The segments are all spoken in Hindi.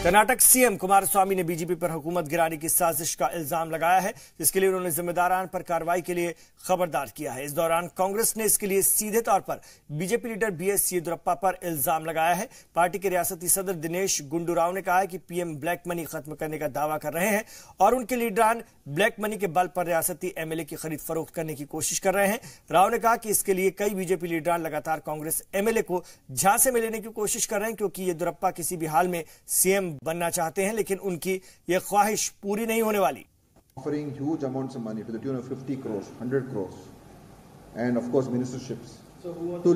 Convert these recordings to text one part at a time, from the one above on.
कर्नाटक सीएम कुमारस्वामी ने बीजेपी पर हुकूमत गिराने की साजिश का इल्जाम लगाया है, जिसके लिए उन्होंने जिम्मेदारान पर कार्रवाई के लिए खबरदार किया है। इस दौरान कांग्रेस ने इसके लिए सीधे तौर पर बीजेपी लीडर बीएस येदियुरप्पा पर इल्जाम लगाया है। पार्टी के रियासती सदर दिनेश गुंडूराव ने कहा है कि पीएम ब्लैक मनी खत्म करने का दावा कर रहे हैं और उनके लीडरान ब्लैक मनी के बल पर रियासती एमएलए की खरीद फरोख्त करने की कोशिश कर रहे हैं। राव ने कहा कि इसके लिए कई बीजेपी लीडरान लगातार कांग्रेस एमएलए को झांसे में लेने की कोशिश कर रहे हैं, क्योंकि येदियुरप्पा किसी भी हाल में सीएम बनना चाहते हैं, लेकिन उनकी यह ख्वाहिश पूरी नहीं होने वाली। Offering huge amounts of money to the tune of 50 crores, 100 crores, and of course ministerships to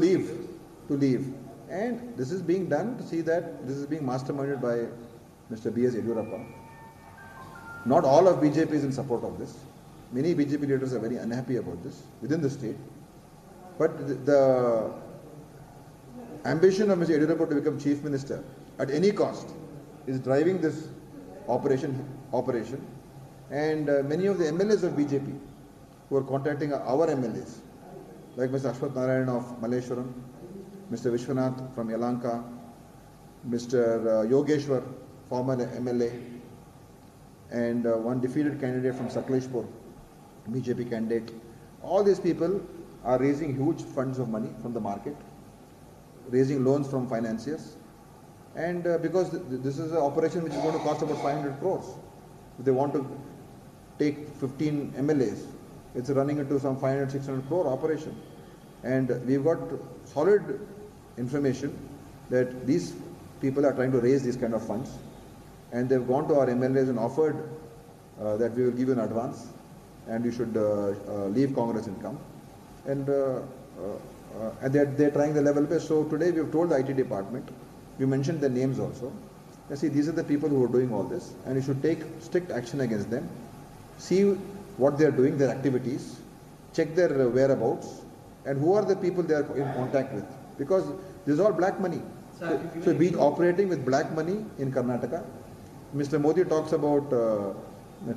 leave. And this is being done to see that this is being masterminded by Mr. B.S. Yediyurappa. Not all of BJP is in support of this. Many BJP leaders are very unhappy about this within the state. But the ambition of Mr. Yediyurappa to become chief minister at any cost is driving this operation. And many of the MLAs of BJP who are contacting our MLAs, like Mr. Ashwath Narayan of Malleshwaram, Mr. Vishwanath from Yelahanka, Mr. Yogeshwar, former MLA, and one defeated candidate from Sakleshpur, BJP candidate. All these people are raising huge funds of money from the market, raising loans from financiers, and because this is an operation which is going to cost about 500 crores. If they want to take 15 MLAs, it's running into some 500-600 crore operation. And we've got solid information that these people are trying to raise these kind of funds, and they've gone to our MLAs and offered that we will give you an advance and you should leave Congress and come. And they're trying the level best. So today we've told the IT department, we mentioned their names also. See, these are the people who are doing all this, and you should take strict action against them. See what they are doing, their activities, check their whereabouts, and who are the people they are in contact with. Because this is all black money. So being operating with black money in Karnataka. Mr. Modi talks about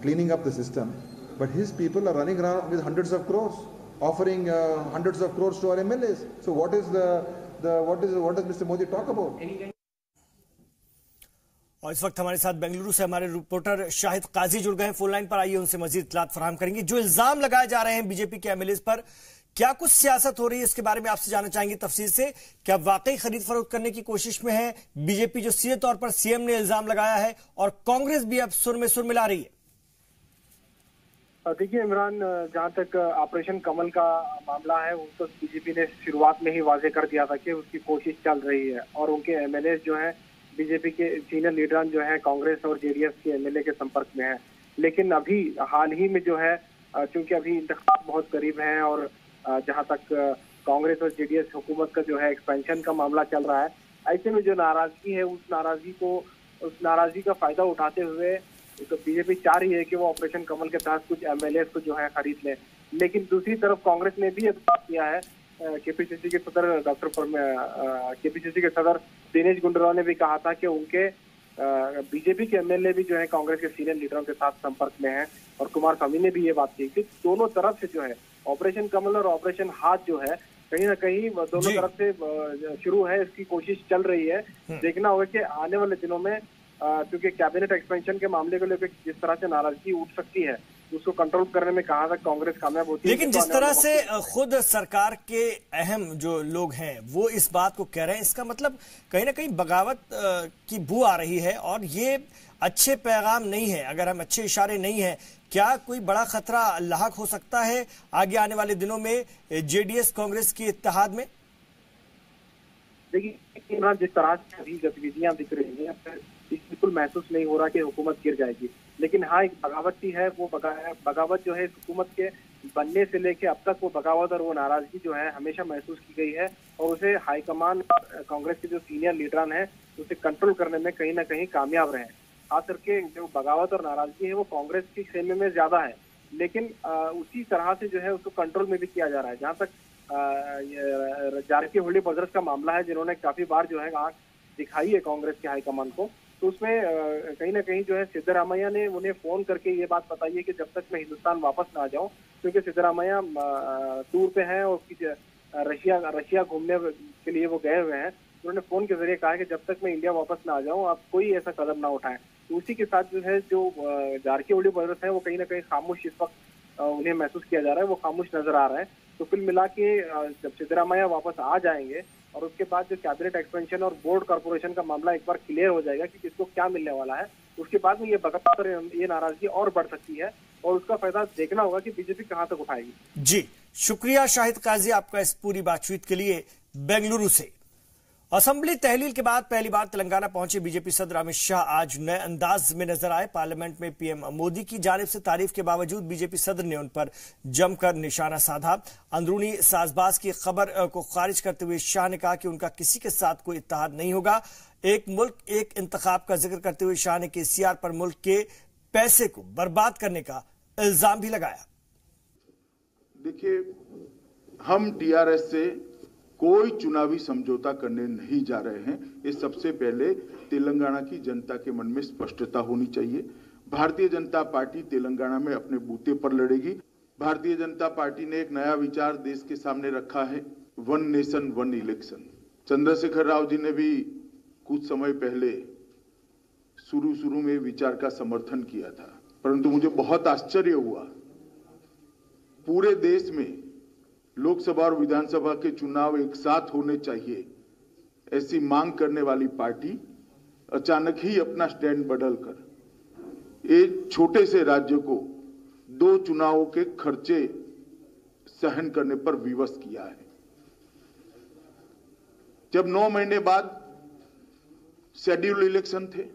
cleaning up the system, but his people are running around with hundreds of crores, offering hundreds of crores to our MLAs. So what is what does Mr. Modi talk about? और इस वक्त हमारे साथ बेंगलुरु से हमारे रिपोर्टर शाहिद काजी जुड़ गए हैं फोन लाइन पर। आइए उनसे मजीद इत्तलात फराहम करेंगे। जो इल्जाम लगाए जा रहे हैं बीजेपी के एमएलए पर, क्या कुछ सियासत हो रही है, इसके बारे में आपसे जानना चाहेंगे तफसील से। क्या वाकई खरीद फरोख्त करने की कोशिश में है बीजेपी, जो सीधे तौर पर सीएम ने इल्जाम लगाया है, और कांग्रेस भी अब सुर में सुर मिला रही है? देखिए इमरान, जहां तक ऑपरेशन कमल का मामला है, वो तो बीजेपी ने शुरुआत में ही वाजे कर दिया था कि उसकी कोशिश चल रही है, और उनके एमएलए जो है बीजेपी के सीनियर लीडरान जो है कांग्रेस और जेडीएस के एमएलए के संपर्क में है। लेकिन अभी हाल ही में जो है, क्योंकि अभी इंतखाब बहुत करीब हैं और जहां तक कांग्रेस और जेडीएस हुकूमत का जो है एक्सपेंशन का मामला चल रहा है, ऐसे में जो नाराजगी है, उस नाराजगी का फायदा उठाते हुए तो बीजेपी चाह रही है कि वो ऑपरेशन कमल के तहत कुछ एमएलए को जो है खरीद ले। लेकिन दूसरी तरफ कांग्रेस ने भी बात किया है, केपीसीसी के सदर दिनेश गुंडूराव ने भी कहा था कि उनके बीजेपी के एमएलए भी जो है कांग्रेस के सीनियर लीडरों के साथ संपर्क में हैं, और कुमारस्वामी ने भी ये बात की कि दोनों तरफ से जो है ऑपरेशन कमल और ऑपरेशन हाथ जो है कहीं ना कहीं दोनों तरफ से शुरू है, इसकी कोशिश चल रही है। देखना होगा कि आने वाले दिनों में, क्योंकि कैबिनेट एक्सपेंशन के मामले को लेकर जिस तरह से नाराजगी उठ सकती है, उसको कंट्रोल करने में कहां तक कांग्रेस कामयाब होती है। लेकिन जिस तरह से खुद सरकार के अहम जो लोग हैं वो इस बात को कह रहे हैं, इसका मतलब कहीं ना कहीं बगावत की बू आ रही है, और ये अच्छे पैगाम नहीं है। अगर हम अच्छे इशारे नहीं है, क्या कोई बड़ा खतरा लाहक हो सकता है आगे आने वाले दिनों में जेडीएस कांग्रेस की इत्तेहाद में? देखिए इमरान, जिस तरह से अभी गतिविधियां दिख रही हैं, बिल्कुल महसूस नहीं हो रहा कि हुकूमत गिर जाएगी। लेकिन हाँ, एक बगावत ही है। वो बगावत जो है इस हुकूमत के बनने से लेके अब तक वो बगावत और वो नाराजगी जो है हमेशा महसूस की गई है, और उसे हाईकमान कांग्रेस के जो सीनियर लीडरान हैं उसे कंट्रोल करने में कहीं ना कहीं कामयाब रहे। खास करके जो बगावत और नाराजगी है वो कांग्रेस की खेमे में ज्यादा है, लेकिन उसी तरह से जो है उसको कंट्रोल में भी किया जा रहा है। जहाँ तक जारकी होली ब्रदर्स का मामला है, जिन्होंने काफी बार जो है आंख दिखाई है कांग्रेस के हाईकमान को, तो उसमें कहीं ना कहीं जो है सिद्धरामैया ने उन्हें फोन करके ये बात बताई है कि जब तक मैं हिंदुस्तान वापस ना आ जाऊं, क्योंकि सिद्धरामैया टूर पे हैं और रशिया घूमने के लिए वो गए हुए हैं, उन्होंने फोन के जरिए कहा कि जब तक मैं इंडिया वापस ना आ जाऊं आप कोई ऐसा कदम ना उठाएं। तो उसी के साथ जो है जो जारकिहोली ब्रदर्स है वो कहीं ना कहीं खामोश इस वक्त उन्हें महसूस किया जा रहा है, वो खामोश नजर आ रहा है। तो कुल मिला के जब सिद्धरामैया वापस आ जाएंगे और उसके बाद जो कैबिनेट एक्सपेंशन और बोर्ड कॉर्पोरेशन का मामला एक बार क्लियर हो जाएगा कि किसको क्या मिलने वाला है, उसके बाद में ये बगावत और ये नाराजगी और बढ़ सकती है और उसका फायदा देखना होगा कि बीजेपी कहां तक उठाएगी। जी शुक्रिया शाहिद काजी आपका इस पूरी बातचीत के लिए बेंगलुरु से। असेंबली तहलील के बाद पहली बार तेलंगाना पहुंचे बीजेपी सदर अमित शाह आज नए अंदाज में नजर आए। पार्लियामेंट में पीएम मोदी की जानिब से तारीफ के बावजूद बीजेपी सदर ने उन पर जमकर निशाना साधा। अंदरूनी साजबाज की खबर को खारिज करते हुए शाह ने कहा कि उनका किसी के साथ कोई इत्तेहाद नहीं होगा। एक मुल्क एक इंतखाब का जिक्र करते हुए शाह ने केसीआर पर मुल्क के पैसे को बर्बाद करने का इल्जाम भी लगाया। देखिए, हम टीआरएस से कोई चुनावी समझौता करने नहीं जा रहे हैं। ये सबसे पहले तेलंगाना की जनता के मन में स्पष्टता होनी चाहिए। भारतीय जनता पार्टी तेलंगाना में अपने बूते पर लड़ेगी। भारतीय जनता पार्टी ने एक नया विचार देश के सामने रखा है, one nation one election. Chandrashekar Rao ji ने भी कुछ समय पहले शुरू में विचार का समर्थन किया था, परंतु मुझे बहुत आश्चर्य हुआ, पूरे देश में लोकसभा और विधानसभा के चुनाव एक साथ होने चाहिए ऐसी मांग करने वाली पार्टी अचानक ही अपना स्टैंड बदलकर एक छोटे से राज्य को 2 चुनावों के खर्चे सहन करने पर विवश किया है। जब 9 महीने बाद शेड्यूल इलेक्शन थे,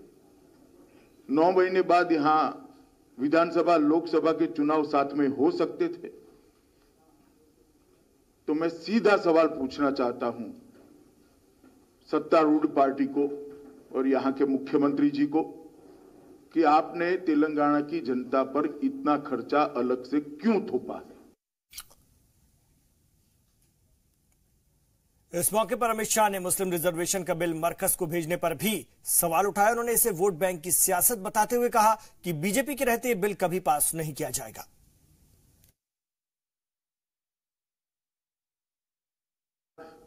9 महीने बाद यहां विधानसभा लोकसभा के चुनाव साथ में हो सकते थे, तो मैं सीधा सवाल पूछना चाहता हूं सत्तारूढ़ पार्टी को और यहां के मुख्यमंत्री जी को कि आपने तेलंगाना की जनता पर इतना खर्चा अलग से क्यों थोपा है। इस मौके पर अमित शाह ने मुस्लिम रिजर्वेशन का बिल मरकज को भेजने पर भी सवाल उठाया। उन्होंने इसे वोट बैंक की सियासत बताते हुए कहा कि बीजेपी के रहते यह बिल कभी पास नहीं किया जाएगा।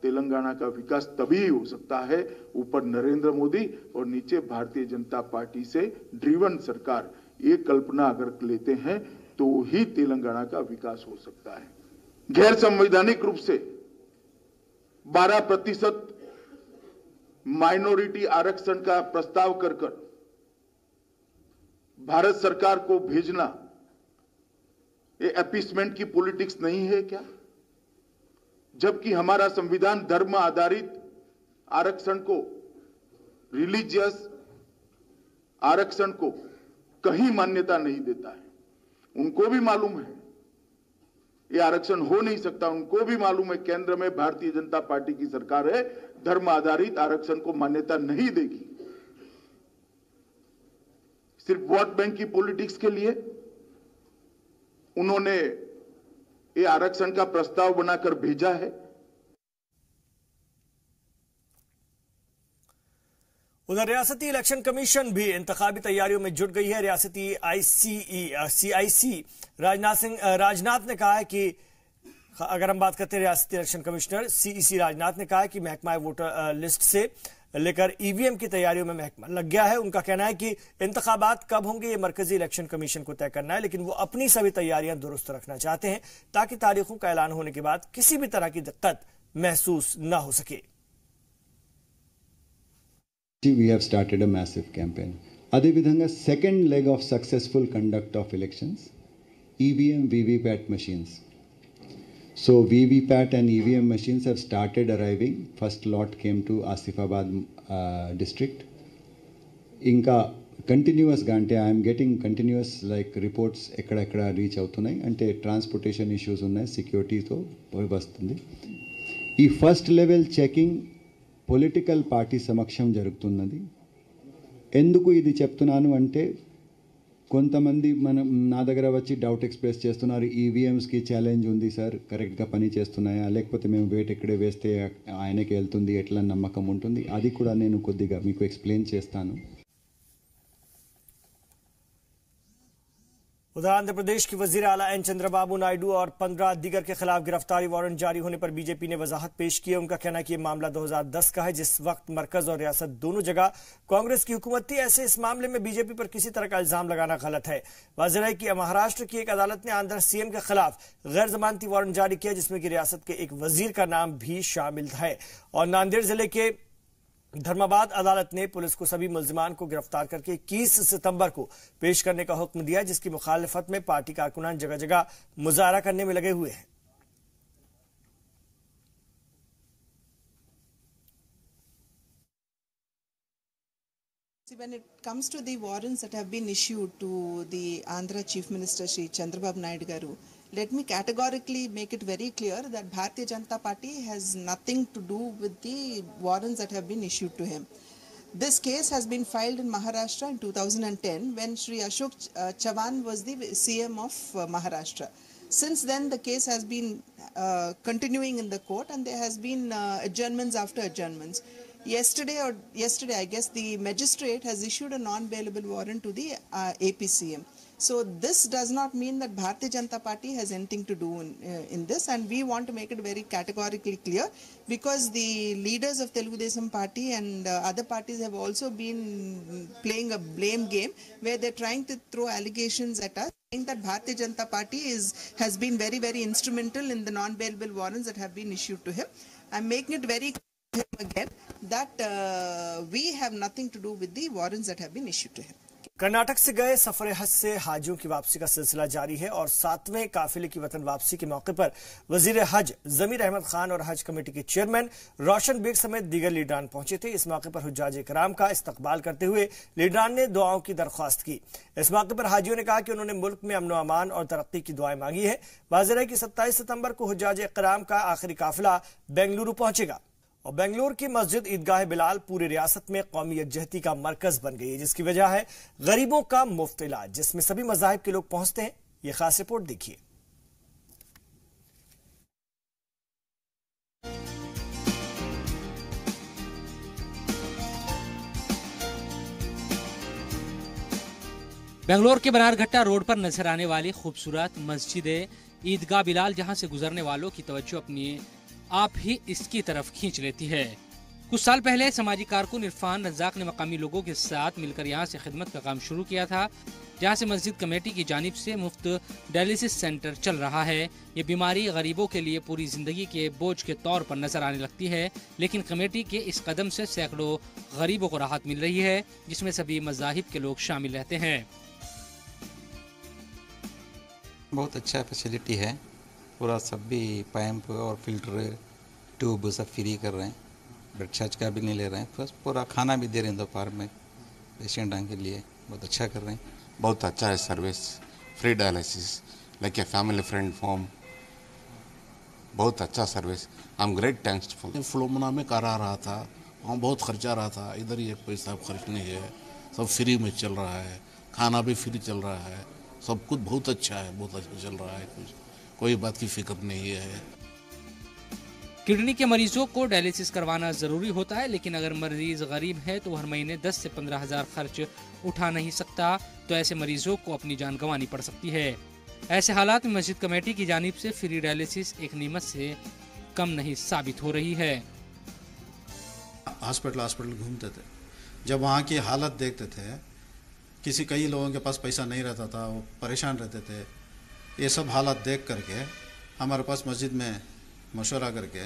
तेलंगाना का विकास तभी हो सकता है ऊपर नरेंद्र मोदी और नीचे भारतीय जनता पार्टी से ड्रिवन सरकार ये कल्पना अगर लेते हैं तो ही तेलंगाना का विकास हो सकता है। गैर संवैधानिक रूप से 12% माइनॉरिटी आरक्षण का प्रस्ताव कर भारत सरकार को भेजना ये अपीसमेंट की पॉलिटिक्स नहीं है क्या? जबकि हमारा संविधान धर्म आधारित आरक्षण को, रिलीजियस आरक्षण को कहीं मान्यता नहीं देता है। उनको भी मालूम है ये आरक्षण हो नहीं सकता। उनको भी मालूम है केंद्र में भारतीय जनता पार्टी की सरकार है, धर्म आधारित आरक्षण को मान्यता नहीं देगी। सिर्फ वोट बैंक की पॉलिटिक्स के लिए उन्होंने ये आरक्षण का प्रस्ताव बनाकर भेजा है। उधर रियासती इलेक्शन कमीशन भी इंतखाबी तैयारियों में जुट गई है। रियासती CIC राजनाथ ने कहा है कि अगर हम बात करते हैं रियासती इलेक्शन कमिश्नर CEC राजनाथ ने कहा है कि महकमा वोटर लिस्ट से लेकर EVM की तैयारियों में महकमा लग गया है। उनका कहना है कि इंतखाबात कब होंगे ये मरकजी इलेक्शन कमीशन को तय करना है, लेकिन वो अपनी सभी तैयारियां दुरुस्त रखना चाहते हैं ताकि तारीखों का ऐलान होने के बाद किसी भी तरह की दिक्कत महसूस न हो सके। We have started a massive campaign. అదేవిధంగా second leg of successful conduct of elections, EVM VVPAT machines. So VVPAT and EVM machines have started arriving. First lot came to Asifabad district. ఇంకా కంటిన్యూస్గా అంటే I'm getting continues like reports ఎక్కడెక్కడ రీచ్ అవుతున్నాయి, అంటే ట్రాన్స్పోర్టేషన్ ఇష్యూస్ ఉన్నాయి, సెక్యూరిటీతో వస్తుంది. ఈ first level checking political party సమక్షం జరుగుతున్నది. ఎందుకు ఇది చెప్తున్నాను అంటే కొంతమంది నా దగ్గర వచ్చి డౌట్ ఎక్స్ప్రెస్ చేస్తున్నారు, ఈవీఎంస్కి ఛాలెంజ్ ఉంది సార్, కరెక్ట్గా పని చేస్తున్నాయా, లేకపోతే మేము వెయిట్ ఎక్కడే వేస్తే ఆయనకి వెళ్తుంది, ఎట్లా నమ్మకం ఉంటుంది, అది కూడా నేను కొద్దిగా మీకు ఎక్స్ప్లెయిన్ చేస్తాను. उधर आंध्र प्रदेश की वजीर आला एन चंद्रबाबू नायडू और 15 दीगर के खिलाफ गिरफ्तारी वारंट जारी होने पर बीजेपी ने वजाहत पेश की है। उनका कहना है कि यह मामला 2010 का है, जिस वक्त मरकज और रियासत दोनों जगह कांग्रेस की हुकूमत थी। ऐसे इस मामले में बीजेपी पर किसी तरह का इल्जाम लगाना गलत है। वाज़ेह है कि महाराष्ट्र की एक अदालत ने आंध्र सीएम के खिलाफ गैर जमानती वारंट जारी किया, जिसमें कि रियासत के एक वजीर का नाम भी शामिल है। और नांदेड़ जिले के धर्माबाद अदालत ने पुलिस को सभी मुल्जिमान को गिरफ्तार करके 21 सितंबर को पेश करने का हुक्म दिया, जिसकी मुखालिफत में पार्टी कारकुनान जगह जगह मुजाहरा करने में लगे हुए हैं। When it comes to the warrants that have been issued to the Andhra Chief Minister Shri Chandrababu Naidu Garu, let me categorically make it very clear that Bharatiya Janata Party has nothing to do with the warrants that have been issued to him. This case has been filed in Maharashtra in 2010 when Shri Ashok Chavan was the CM of Maharashtra. Since then, the case has been continuing in the court, and there has been adjournments after adjournments. Yesterday, I guess, the magistrate has issued a non-bailable warrant to the APCM. So this does not mean that Bharatiya Janata Party has anything to do in this, and we want to make it very categorically clear, because the leaders of Telugu Desam Party and other parties have also been playing a blame game where they're trying to throw allegations at us, saying that Bharatiya Janata Party has been very, very instrumental in the non-bailable warrants that have been issued to him. I'm making it very clear again that we have nothing to do with the warrants that have been issued to him. Karnataka से गए सफर हज से हाजियों की वापसी का सिलसिला जारी है और 7वें काफिले की वतन वापसी के मौके पर वजीर हज जमीर अहमद खान और हज कमेटी के चेयरमैन रोशन बेग समेत दीगर लीडरान पहुंचे थे। इस मौके पर हुज्जाज कराम का इस्तकबाल करते हुए लीडरान ने दुआओं की दरख्वास्त की। इस मौके पर हाजियों ने कहा कि उन्होंने मुल्क में अमन अमान और तरक्की की दुआएं मांगी है। वाज़ेह है कि 27 सितंबर को हुज्जाज कराम का आखिरी काफिला बेंगलुरु पहुंचेगा और बेंगलुरु की मस्जिद ईदगाह बिलाल पूरी रियासत में कौमी यकजहती का मरकज बन गई है, जिसकी वजह है गरीबों का मुफ्त इलाज, जिसमें सभी मज़ाहिब के लोग पहुंचते हैं। ये खास रिपोर्ट देखिए। बेंगलोर के बनारघट्टा रोड पर नजर आने वाली खूबसूरत मस्जिद ईदगाह बिलाल जहां से गुजरने वालों की तवज्जो अपनी आप ही इसकी तरफ खींच लेती है। कुछ साल पहले समाजी कारकुन इरफान रज्जाक ने मकामी लोगों के साथ मिलकर यहां से खिदमत का काम शुरू किया था, जहां से मस्जिद कमेटी की जानिब से मुफ्त डायलिसिस सेंटर चल रहा है। ये बीमारी गरीबों के लिए पूरी जिंदगी के बोझ के तौर पर नजर आने लगती है, लेकिन कमेटी के इस कदम से सैकड़ों गरीबों को राहत मिल रही है, जिसमें सभी मज़ाहिब के लोग शामिल रहते हैं। बहुत अच्छा फैसिलिटी है, पूरा सब भी पैम्प और फिल्टर ट्यूब सब फ्री कर रहे हैं, ब्लड चार्ज का भी नहीं ले रहे हैं, बस पूरा खाना भी दे रहे हैं दोपहर में पेशेंटों के लिए, बहुत अच्छा कर रहे हैं। बहुत अच्छा है service, free dialysis like a family friend form, बहुत अच्छा service, I am great thankful. फ्लोमना में करा रहा था, वहाँ बहुत खर्चा रहा था, इधर ये पैसा खर्च नहीं है, सब फ्री में चल रहा है, खाना भी फ्री चल रहा है, सब कुछ बहुत अच्छा है, बहुत अच्छा चल रहा है, कोई बात की फिक्र नहीं है। किडनी के मरीजों को डायलिसिस करवाना जरूरी होता है, लेकिन अगर मरीज गरीब है तो हर महीने 10 से 15 हजार खर्च उठा नहीं सकता, तो ऐसे मरीजों को अपनी जान गंवानी पड़ सकती है। ऐसे हालात में मस्जिद कमेटी की जानिब से फ्री डायलिसिस एक नीमत से कम नहीं साबित हो रही है। हॉस्पिटल घूमते थे, जब वहाँ की हालत देखते थे, कई लोगों के पास पैसा नहीं रहता था, वो परेशान रहते थे, ये सब हालात देख करके हमारे पास मस्जिद में मशवरा करके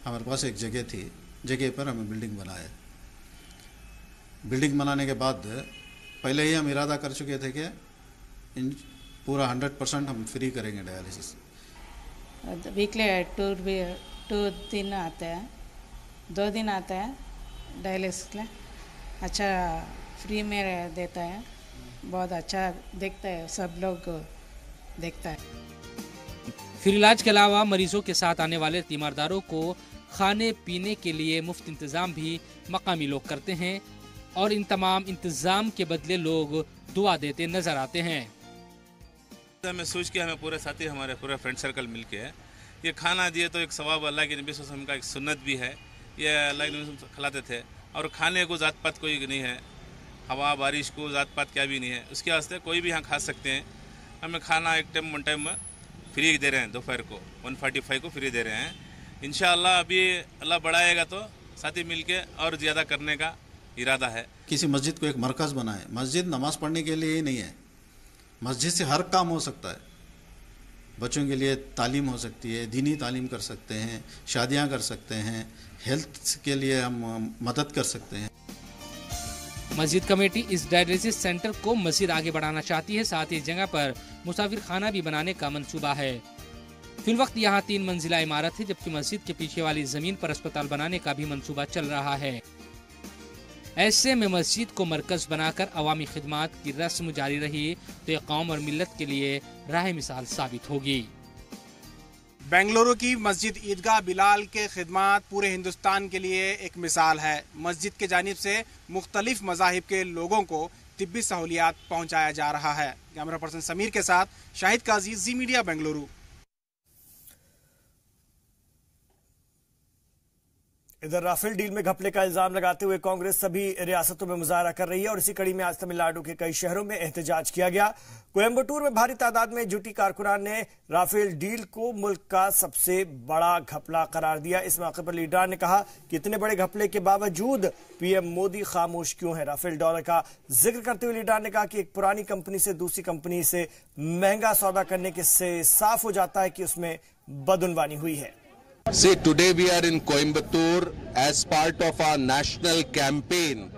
हमारे पास एक जगह थी, जगह पर हमें बिल्डिंग बनाए। बिल्डिंग बनाने के बाद पहले ही हम इरादा कर चुके थे कि पूरा 100% हम फ्री करेंगे डायलिसिस। वीकली 2 दिन आते हैं, 2 दिन आता है डायलिसिस के, अच्छा फ्री में देता है, बहुत अच्छा देखता है, सब लोग देखता है। फिर इलाज के अलावा मरीजों के साथ आने वाले तीमारदारों को खाने पीने के लिए मुफ्त इंतजाम भी मकामी लोग करते हैं और इन तमाम इंतजाम के बदले लोग दुआ देते नजर आते हैं। हमें सोच के हमें पूरे साथी हमारे पूरा फ्रेंड सर्कल मिलके ये खाना दिए तो एक सवाब अल्लाह के नबी वसल्लम का एक सुन्नत भी है, ये अल्लाह के नबी खिलाते थे और खाने को जात पात कोई नहीं है, हवा बारिश को जात पात क्या भी नहीं है, उसके वास्ते कोई भी यहाँ खा सकते हैं हमें खाना एक टाइम 1 टाइम फ्री दे रहे हैं, दोपहर को 145 को फ्री दे रहे हैं। इंशाअल्लाह अभी अल्लाह बढ़ाएगा तो साथी मिलके और ज़्यादा करने का इरादा है। किसी मस्जिद को एक मरकज़ बनाए। मस्जिद नमाज पढ़ने के लिए ही नहीं है, मस्जिद से हर काम हो सकता है। बच्चों के लिए तालीम हो सकती है, दीनी तालीम कर सकते हैं, शादियां कर सकते हैं, हेल्थ के लिए हम मदद कर सकते हैं। मस्जिद कमेटी इस डायलिसिस सेंटर को मजीद आगे बढ़ाना चाहती है। साथ ही इस जगह पर मुसाफिर खाना भी बनाने का मंसूबा है। फिलवक्त यहाँ 3 मंजिला इमारत है, जबकि मस्जिद के पीछे वाली जमीन पर अस्पताल बनाने का भी मंसूबा चल रहा है। ऐसे में मस्जिद को मरकज बनाकर अवामी खिदमात की रस्म जारी रही तो ये कौम और मिल्लत के लिए राह मिसाल साबित होगी। बेंगलुरु की मस्जिद ईदगाह बिलाल के खिदमात पूरे हिंदुस्तान के लिए एक मिसाल है। मस्जिद के जानिब से मुख्तलिफ मज़ाहिब के लोगों को तिब्बी सहूलियात पहुँचाया जा रहा है। कैमरा पर्सन समीर के साथ शाहिद काजी, जी मीडिया, बेंगलुरु। इधर राफेल डील में घपले का इल्जाम लगाते हुए कांग्रेस सभी रियासतों में मुजाहरा कर रही है और इसी कड़ी में आज तमिलनाडु के कई शहरों में एहतजाज किया गया। कोयम्बटूर में भारी तादाद में जुटी कारकुनान ने राफेल डील को मुल्क का सबसे बड़ा घपला करार दिया। इस मौके पर लीडर ने कहा कि इतने बड़े घपले के बावजूद पीएम मोदी खामोश क्यों है। राफेल डॉलर का जिक्र करते हुए लीडर ने कहा कि एक पुरानी कंपनी से दूसरी कंपनी से महंगा सौदा करने से साफ हो जाता है कि उसमें बदउनवानी हुई है। See, today we are in Coimbatore as part of our national campaign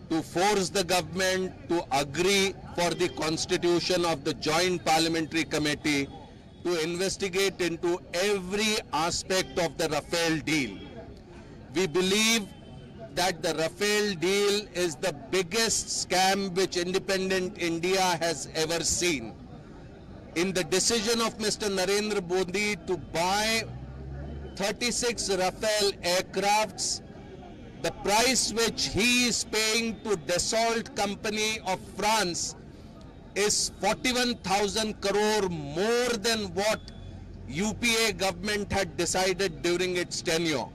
to force the government to agree for the constitution of the Joint Parliamentary Committee to investigate into every aspect of the Rafale deal. We believe that the Rafale deal is the biggest scam which independent India has ever seen. In the decision of Mr. Narendra Modi to buy 36 Rafale aircrafts, the price which he is paying to Dassault company of France is 41,000 crore more than what UPA government had decided during its tenure.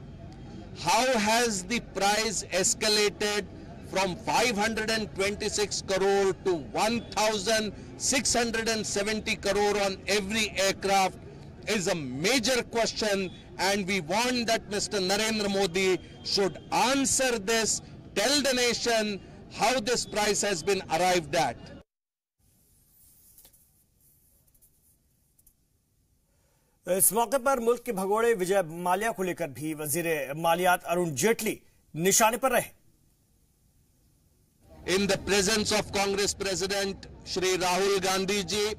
How has the price escalated from 526 crore to 1,670 crore on every aircraft is a major question, and we want that Mr. Narendra Modi should answer this, tell the nation how this price has been arrived at. इस मौके पर मुल्क के भगोड़े विजय माल्या को लेकर भी वजीर मालियात अरुण जेटली निशाने पर रहे। In the presence of Congress President Shri Rahul Gandhi ji,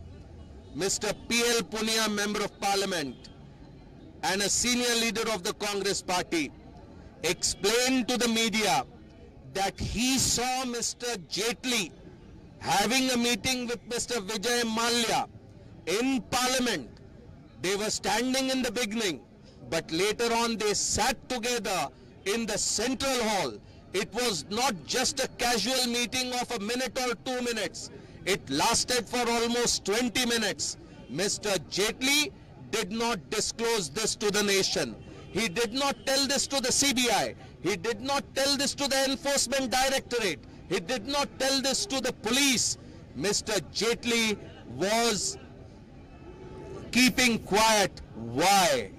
Mr. P.L. Punia, Member of Parliament, and a senior leader of the Congress Party, explained to the media that he saw Mr. Jetli having a meeting with Mr. Vijay Mallya in Parliament. They were standing in the beginning, but later on they sat together in the Central Hall. It was not just a casual meeting of a minute or 2 minutes. It lasted for almost 20 minutes. Mr. Jetli did not disclose this to the nation. He did not tell this to the CBI. He did not tell this to the Enforcement Directorate. He did not tell this to the police. Mr. Jetli was keeping quiet. Why?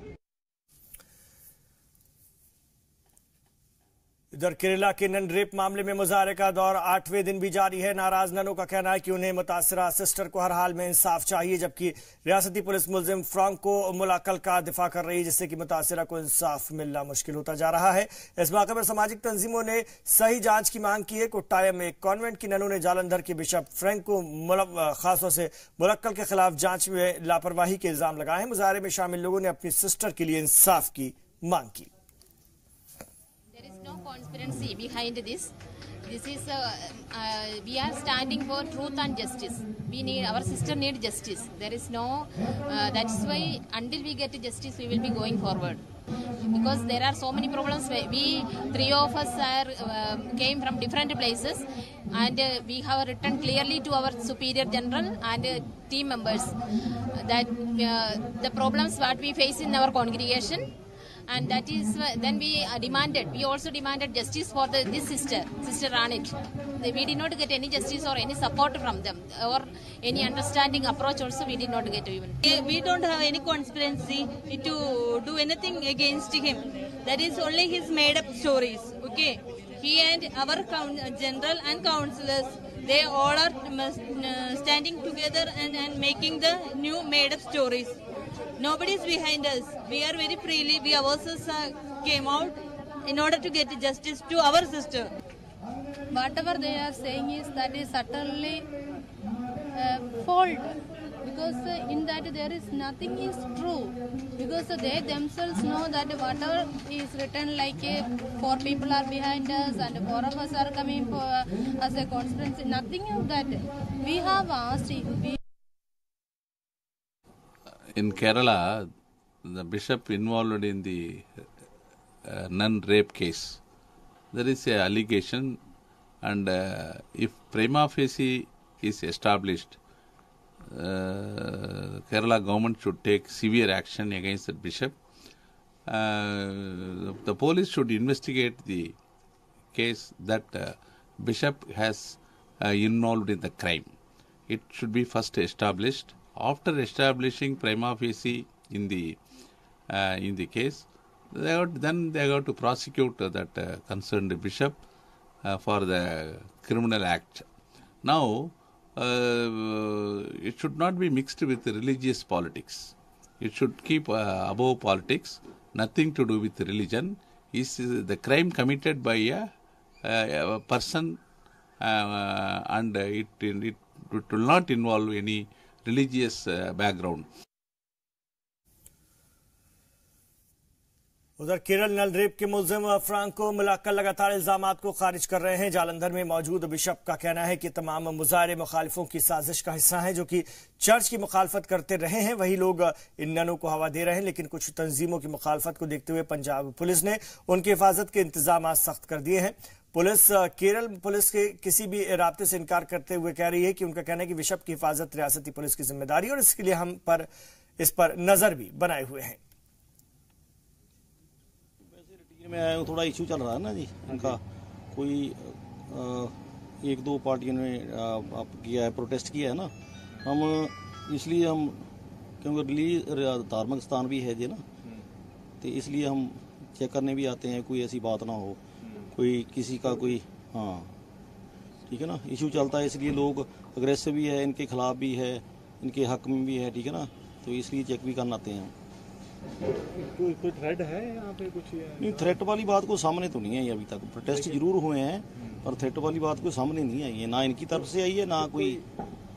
इधर केरला के नन रेप मामले में मुजाहरे का दौर 8वें दिन भी जारी है। नाराज ननों का कहना है कि उन्हें मुतासिरा सिस्टर को हर हाल में इंसाफ चाहिए, जबकि रियासती पुलिस मुलजिम फ्रांको मुलाकल का दिफा कर रही है, जिससे कि मुतासिरा को इंसाफ मिलना मुश्किल होता जा रहा है। इस मौके पर सामाजिक तंजीमों ने सही जांच की मांग की है। कोट्टायम में एक कॉन्वेंट की ननों ने जालंधर के बिशप फ्रैंको खासतौर से मुलाकल के खिलाफ जांच में लापरवाही के इल्जाम लगाए हैं। मुजाहरे में शामिल लोगों ने अपनी सिस्टर के लिए इंसाफ की मांग की। No conspiracy behind this. This is we are standing for truth and justice. We need, our sister need justice. There is no that's why until we get justice we will be going forward, because there are so many problems. We three of us are came from different places, and we have written clearly to our superior general and team members that the problems what we face in our congregation, and that is then we also demanded justice for this sister Ranit. We did not get any justice or any support from them, or any understanding approach also we did not get even. We don't have any conspiracy to do anything against him. That is only his made up stories. Okay, he and our general and councillors, they all are standing together and making the new made up stories. Nobody is behind us. We are very freely. We ourselves came out in order to get justice to our sister. Whatever they are saying is certainly false, because in that there is nothing is true, because they themselves know that whatever is written like 4 people are behind us and 4 of us are coming for, as a conspiracy, nothing of that. We have asked. In Kerala, the bishop involved in the nun rape case, there is an allegation, and if prima facie is established, Kerala government should take severe action against the bishop. The police should investigate the case that bishop has involved in the crime. It should be first established. After establishing prima facie in the case, they have to prosecute that concerned bishop for the criminal act. Now, it should not be mixed with religious politics. It should keep above politics, nothing to do with religion. Is the crime committed by a person, and it will not involve any religious background. उधर केरल नल रेप के मुलजिम फ्रांको मुलाक्का लगातार इल्जामात को खारिज कर रहे हैं। जालंधर में मौजूद बिशप का कहना है कि तमाम मुजाहिरे मुखालिफों की साजिश का हिस्सा हैं, जो कि चर्च की मुखालफत करते रहे हैं। वही लोग इन ननों को हवा दे रहे हैं, लेकिन कुछ तंजीमों की मुखालफत को देखते हुए पंजाब पुलिस ने उनकी हिफाजत के इंतजाम सख्त कर दिए हैं। केरल पुलिस के किसी भी राब्ते से इनकार करते हुए कह रही है कि उनका कहना है कि बिशप की हिफाजत रियासती पुलिस की जिम्मेदारी, और इसके लिए हम इस पर नजर भी बनाए हुए हैं। में आया हूँ, थोड़ा इशू चल रहा है ना जी उनका, कोई 1-2 पार्टियों ने किया है, प्रोटेस्ट किया है ना, हम इसलिए हम क्योंकि धार्मिक स्थान भी है जी ना, तो इसलिए हम चेक करने भी आते हैं, कोई ऐसी बात ना हो, कोई किसी का कोई ठीक है ना, इशू चलता है, इसलिए लोग अग्रेसिव भी है, इनके खिलाफ भी है, इनके हक में भी है, ठीक है ना, तो इसलिए चेक भी करना आते हैं। कोई थ्रेट है यहाँ पे कुछ? नहीं, थ्रेट वाली बात को सामने तो नहीं आई अभी तक। प्रोटेस्ट जरूर हुए हैं पर थ्रेट वाली बात को सामने नहीं आई है, ना इनकी तरफ से आई है ना कोई।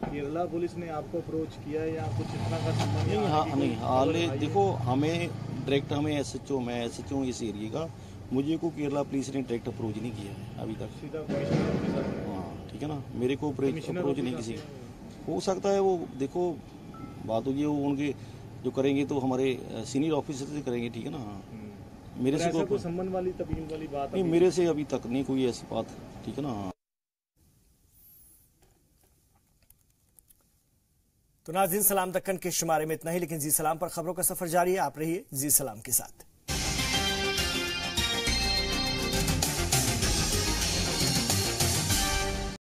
केरला पुलिस ने आपको अप्रोच किया है या कुछ इतना का संबंध? नहीं, हाँ नहीं, हाल देखो, हमें डायरेक्ट, हमें SHO, मैं SHO हूँ इस एरिया का, मुझे को केरला पुलिस ने डायरेक्ट अप्रोच नहीं किया है अभी तक। हाँ ठीक है ना, मेरे को अप्रोच नहीं किसी। हो सकता है वो, देखो बात होगी, वो उनके जो करेंगे तो हमारे सीनियर ऑफिसर से करेंगे, ठीक है ना। मेरे से कोई संबंध वाली तबीन वाली बात नहीं, मेरे से अभी तक नहीं कोई ऐसी बात, ठीक है ना। तो नाज़रीन, सलाम दक्कन के शुमारे में इतना ही, लेकिन जी सलाम पर खबरों का सफर जारी है। आप रहिए जी सलाम के साथ।